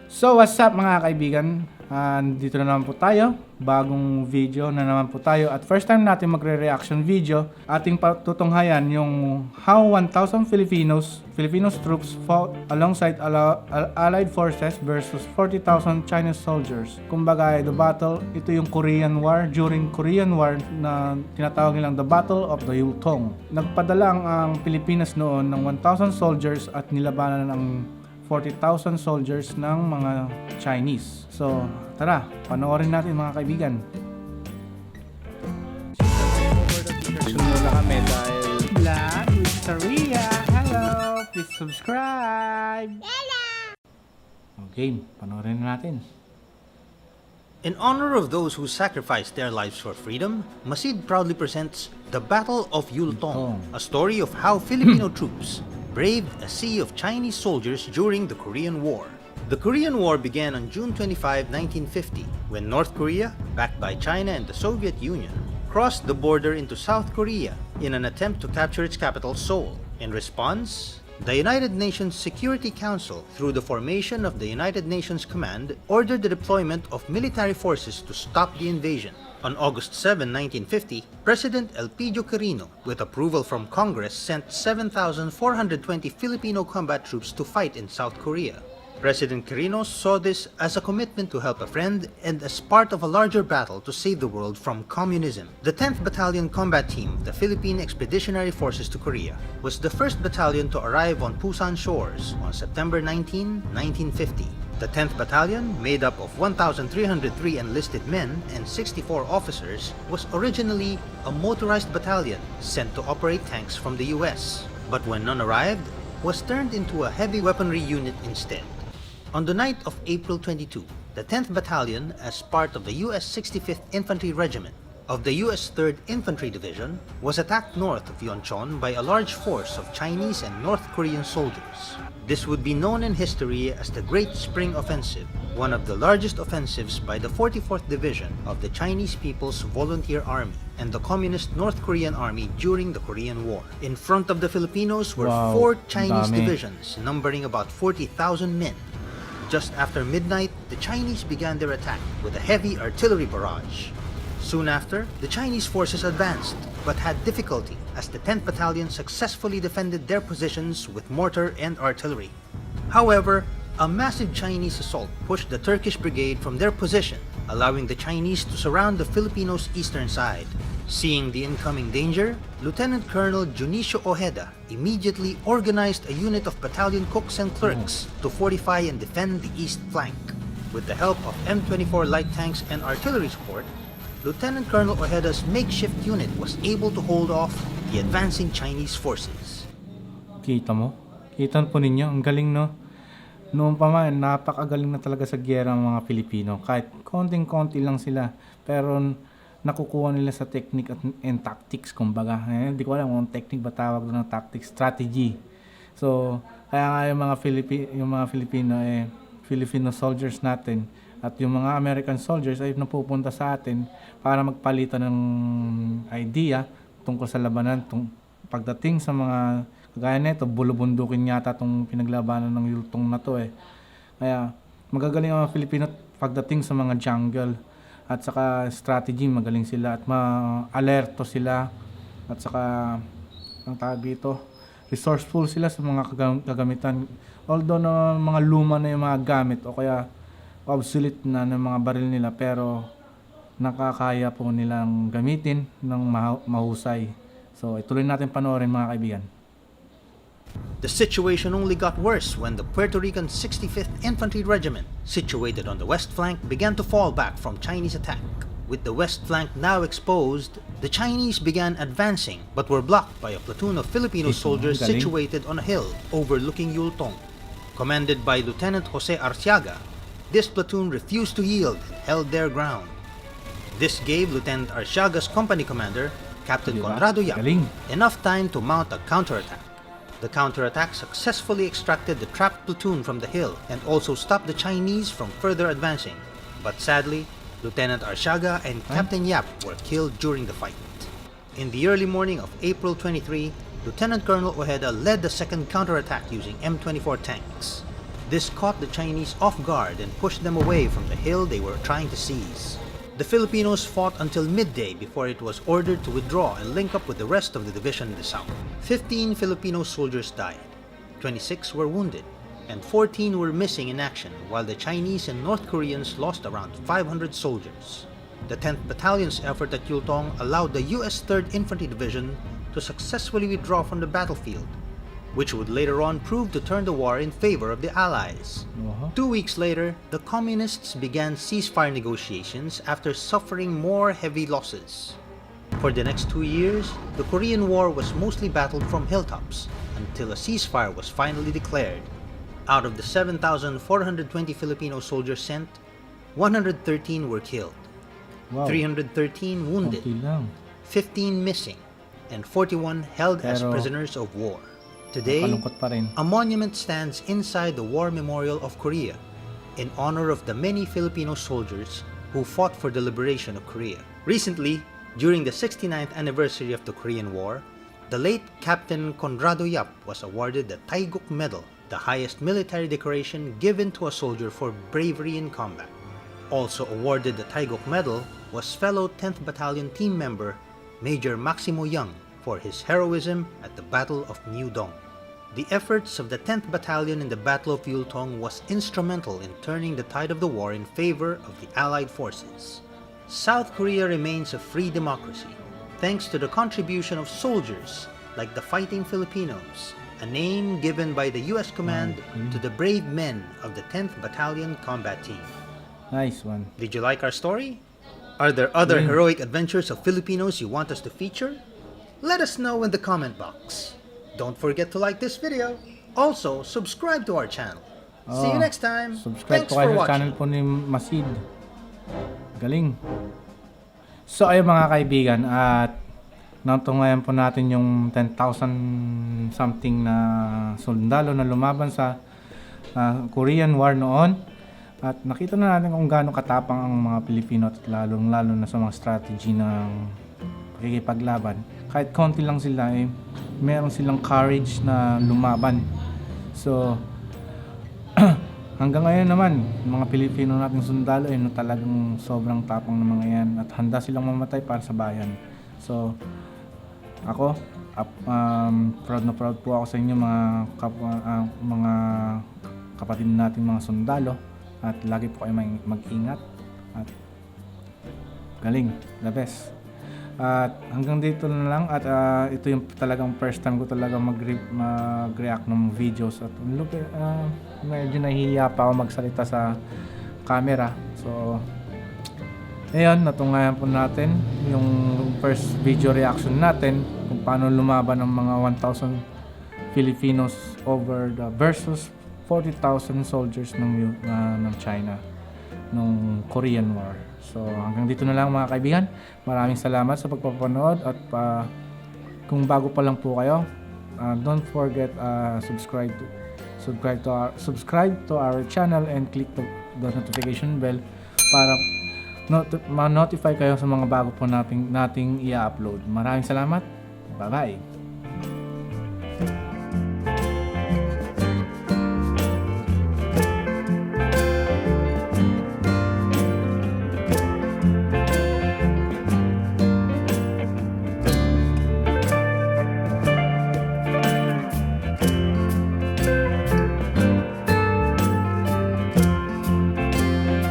So what's up mga kaibigan, dito na naman po tayo, bagong video na naman po tayo at first time natin magre-reaction video. Ating patutunghayan yung how 1,000 Filipinos troops fought alongside Allied forces versus 40,000 Chinese soldiers. Kumbaga the battle, ito yung Korean War, during Korean War na tinatawag nilang the Battle of the Yultong. Nagpadala ang Pilipinas noon ng 1,000 soldiers at nilabanan ng 40,000 soldiers ng mga Chinese. So, tara, panoorin natin mga kaibigan. Sunod na kami dahil Vlog with Korea. Hello! Please subscribe! Okay, panoorin na natin. In honor of those who sacrificed their lives for freedom, Masid proudly presents The Battle of Yultong, a story of how Filipino troops braved a sea of Chinese soldiers during the Korean War. The Korean War began on June 25, 1950, when North Korea, backed by China and the Soviet Union, crossed the border into South Korea in an attempt to capture its capital, Seoul. In response, the United Nations Security Council, through the formation of the United Nations Command, ordered the deployment of military forces to stop the invasion. On August 7, 1950, President Elpidio Quirino, with approval from Congress, sent 7,420 Filipino combat troops to fight in South Korea. President Quirino saw this as a commitment to help a friend and as part of a larger battle to save the world from communism. The 10th Battalion Combat Team, the Philippine Expeditionary Forces to Korea, was the first battalion to arrive on Busan shores on September 19, 1950. The 10th Battalion, made up of 1,303 enlisted men and 64 officers, was originally a motorized battalion sent to operate tanks from the US, but when none arrived, was turned into a heavy weaponry unit instead. On the night of April 22, the 10th Battalion, as part of the US 65th Infantry Regiment of the US 3rd Infantry Division, was attacked north of Yeoncheon by a large force of Chinese and North Korean soldiers. This would be known in history as the Great Spring Offensive, one of the largest offensives by the 44th Division of the Chinese People's Volunteer Army and the Communist North Korean Army during the Korean War. In front of the Filipinos were four Chinese divisions numbering about 40,000 men. Just after midnight, the Chinese began their attack with a heavy artillery barrage. Soon after, the Chinese forces advanced, but had difficulty as the 10th Battalion successfully defended their positions with mortar and artillery. However, a massive Chinese assault pushed the Turkish brigade from their position, allowing the Chinese to surround the Filipinos' eastern side. Seeing the incoming danger, Lieutenant Colonel Junicio Ojeda immediately organized a unit of battalion cooks and clerks to fortify and defend the east flank. With the help of M24 light tanks and artillery support, Lieutenant Colonel Ojeda's makeshift unit was able to hold off the advancing Chinese forces. Kita mo? Kita po ninyo, ang galing no? Noon pa man, napakagaling na talaga sa giyera ng mga Pilipino. Kahit konting-konti lang sila, pero nakukuha nila sa technique and tactics, kumbaga. Hindi ko alam kung technique ba tawag doon ng tactics, strategy. So, kaya nga yung mga Filipino soldiers natin at yung mga American soldiers ay napupunta sa atin para magpalitan ng idea tungkol sa labanan. Pagdating sa mga kagaya nito, bulubundukin yata itong pinaglabanan ng Yultong na to eh. Kaya magagaling ang mga Filipino pagdating sa mga jungle at saka strategy, magaling sila at ma-alerto sila at saka ang tawag dito, resourceful sila sa mga kagamitan. Although na mga luma na yung mga gamit o kaya obsolete na ng mga baril nila, pero nakakaya po nilang gamitin ng mahusay. So ituloy natin panoorin mga kaibigan. The situation only got worse when the Puerto Rican 65th Infantry Regiment, situated on the west flank, began to fall back from Chinese attack. With the west flank now exposed, the Chinese began advancing but were blocked by a platoon of Filipino soldiers situated on a hill overlooking Yultong. Commanded by Lieutenant Jose Arciaga, this platoon refused to yield and held their ground. This gave Lieutenant Arciaga's company commander, Captain Conrado Yap, enough time to mount a counterattack. The counterattack successfully extracted the trapped platoon from the hill and also stopped the Chinese from further advancing. But sadly, Lieutenant Arciaga and Captain Yap were killed during the fight. In the early morning of April 23, Lieutenant Colonel Ojeda led the second counterattack using M24 tanks. This caught the Chinese off guard and pushed them away from the hill they were trying to seize. The Filipinos fought until midday before it was ordered to withdraw and link up with the rest of the division in the south. 15 Filipino soldiers died, 26 were wounded, and 14 were missing in action, while the Chinese and North Koreans lost around 500 soldiers. The 10th Battalion's effort at Yultong allowed the U.S. 3rd Infantry Division to successfully withdraw from the battlefield, which would later on prove to turn the war in favor of the Allies. 2 weeks later, the Communists began ceasefire negotiations after suffering more heavy losses. For the next 2 years, the Korean War was mostly battled from hilltops until a ceasefire was finally declared. Out of the 7,420 Filipino soldiers sent, 113 were killed, 313 wounded, Konti lang. 15 missing, and 41 held as Pero, prisoners of war. Today, Malungkot pa rin. a monument stands inside the War Memorial of Korea in honor of the many Filipino soldiers who fought for the liberation of Korea. Recently, during the 69th anniversary of the Korean War, the late Captain Conrado Yap was awarded the Taiguk Medal, the highest military decoration given to a soldier for bravery in combat. Also awarded the Taiguk Medal was fellow 10th Battalion team member Major Maximo Young for his heroism at the Battle of Myeongdong. The efforts of the 10th Battalion in the Battle of Yultong was instrumental in turning the tide of the war in favor of the Allied forces. South Korea remains a free democracy, thanks to the contribution of soldiers like the Fighting Filipinos, a name given by the US Command to the brave men of the 10th Battalion Combat Team. Nice one. Did you like our story? Are there other heroic adventures of Filipinos you want us to feature? Let us know in the comment box. Don't forget to like this video. Also, subscribe to our channel. See you next time. Subscribe Thanks po kayo for sa channel watching. po ni Masid. Galing. So ayun mga kaibigan, at natunghayan po natin yung 10,000 something na sundalo na lumaban sa Korean War noon. At nakita na natin kung gaano katapang ang mga Pilipino at lalong-lalo na sa mga strategy ng pakikipaglaban. Kahit konti lang sila, meron silang courage na lumaban. So, hanggang ngayon naman, mga Pilipino nating sundalo no, talagang sobrang tapang ng mga yan at handa silang mamatay para sa bayan. So, ako, proud na proud po ako sa inyo mga kapatid nating mga sundalo. At lagi po kayo mag-ingat at galing, the best. At hanggang dito na lang at ito yung talagang first time ko talaga mag-react ng videos at medyo nahihiya pa ako magsalita sa camera. So ayun, natunghayan po natin yung first video reaction natin kung paano lumaban ng mga 1,000 Filipinos over the versus 40,000 soldiers ng China nung Korean War. So hanggang dito na lang mga kaibigan. Maraming salamat sa pagpapanood at kung bago pa lang po kayo, don't forget subscribe to our channel and click the notification bell para ma-notify kayo sa mga bago po nating i-upload. Maraming salamat. Bye-bye.